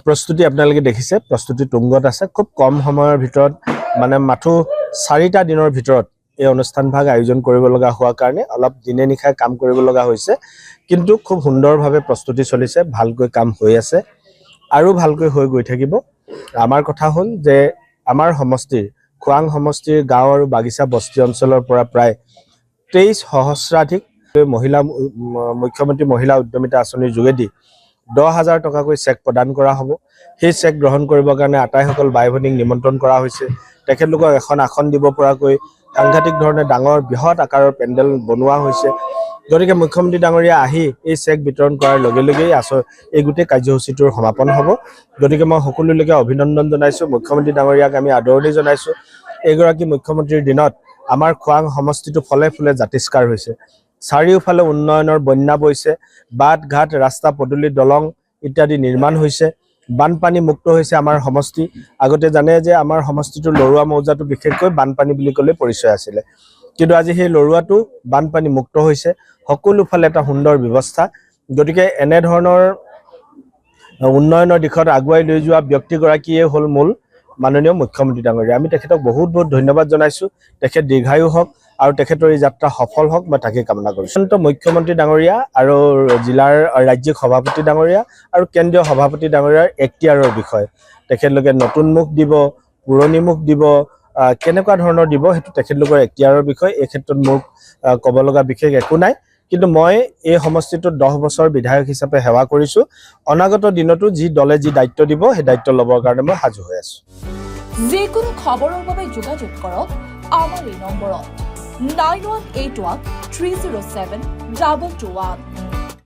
প্ৰস্তুতি আপোনালোকে দেখিছে প্ৰস্তুতি তুংগত আছে খুব কম সময়ৰ ভিতৰত মানে মাথো 4টা দিনৰ ভিতৰত এই অনুষ্ঠানভাগ আয়োজন কৰিব লগা হোৱাৰ কাৰণে অলপ দিনে নিশাই কাম কৰিব লগা হৈছে কিন্তু খুব সুন্দৰভাৱে প্ৰস্তুতি চলিছে ভালকৈ কাম হৈ আছে আৰু ভালকৈ হৈ গৈ থাকিব আমাৰ কথা হ'ল যে আমাৰ সমষ্টিৰ খোৱাং সমষ্টিৰ গাঁও আৰু বাগিচা বস্তি অঞ্চলৰ পৰা প্ৰায় 23 সহস্ৰাধিক মহিলা মুখ্যমন্ত্ৰী মহিলা উদ্যমিতা আঁচনিৰ যোগেদি 10,000 টকাকৈ চেক প্ৰদান কৰা হ'ব সেই চেক গ্ৰহণ কৰিবৰ কাৰণে আটাইসকল বাই ভনীক নিমন্ত্ৰণ কৰা হৈছে তেখেতলোকক এখন আসন দিব পৰাকৈ সাংঘাতিক ধৰণে ডাঙৰ বৃহৎ আকাৰৰ পেণ্ডেল বনোৱা হৈছে গতিকে মুখ্যমন্ত্ৰী ডাঙৰীয়া আহি এই চেক বিতৰণ কৰাৰ লগে লগেই এই গোটেই কাৰ্যসূচীটোৰ সমাপন হ'ব গতিকে মই সকলোলৈকে অভিনন্দন জনাইছো মুখ্যমন্ত্ৰী ডাঙৰীয়াক আমি আদৰণি জনাইছো এইগৰাকী মুখ্যমন্ত্ৰীৰ দিনত আমাৰ খোৱাং সমষ্টিটো ফলে ফুলে জাতিষ্কাৰ হৈছে চাৰিওফালে উন্নয়নৰ বন্যা বৈছে বাট ঘাট ৰাস্তা পদূলি দলং ইত্যাদি নিৰ্মাণ হৈছে বানপানী মুক্ত হৈছে আমাৰ সমষ্টি আগতে জানে যে আমাৰ সমষ্টিটোৰ লৰুৱা মৌজাটো বিশেষকৈ বানপানী বুলি ক'লে পৰিচয় আছিল কিন্তু আজি সেই লৰুৱাটো বানপানী মুক্ত হৈছে সকলো ফালে এটা সুন্দৰ ব্যৱস্থা গতিকে এনে ধৰণৰ উন্নয়নৰ দিশত আগুৱাই লৈ যোৱা ব্যক্তিগৰাকীয়ে হ'ল মূল মাননীয় মুখ্যমন্ত্ৰী ডাঙৰীয়া আমি তেখেতক বহুত বহুত ধন্যবাদ জনাইছো তেখেত দীৰ্ঘায়ু হওক আৰু তেখেতৰ এই যাত্ৰা সফল হওক মই তাকে কামনা কৰিছো মুখ্যমন্ত্ৰী ডাঙৰীয়া আৰু জিলাৰ ৰাজ্যিক সভাপতি ডাঙৰীয়া আৰু কেন্দ্ৰীয় সভাপতি ডাঙৰীয়াৰ এখতিয়াৰৰ বিষয় তেখেতলোকে নতুন মুখ দিব পুৰণি মুখ দিব কেনেকুৱা ধৰণৰ দিব হেতু তেখেতলোকৰ এখতিয়াৰৰ বিষয় এই ক্ষেত্ৰত মোক ক'ব লগা বিশেষ একো নাই কিন্তু মই এই সমষ্টিটোত 10 বছৰ বিধায়ক হিচাপে সেৱা কৰিছো অনাগত দিনতো যি দলে যি দায়িত্ব দিব সেই দায়িত্ব ল'বৰ কাৰণে মই সাজু হৈ আছো যিকোনো খবৰৰ বাবে যোগাযোগ কৰক আমাৰ এই নম্বৰত 9181 307 221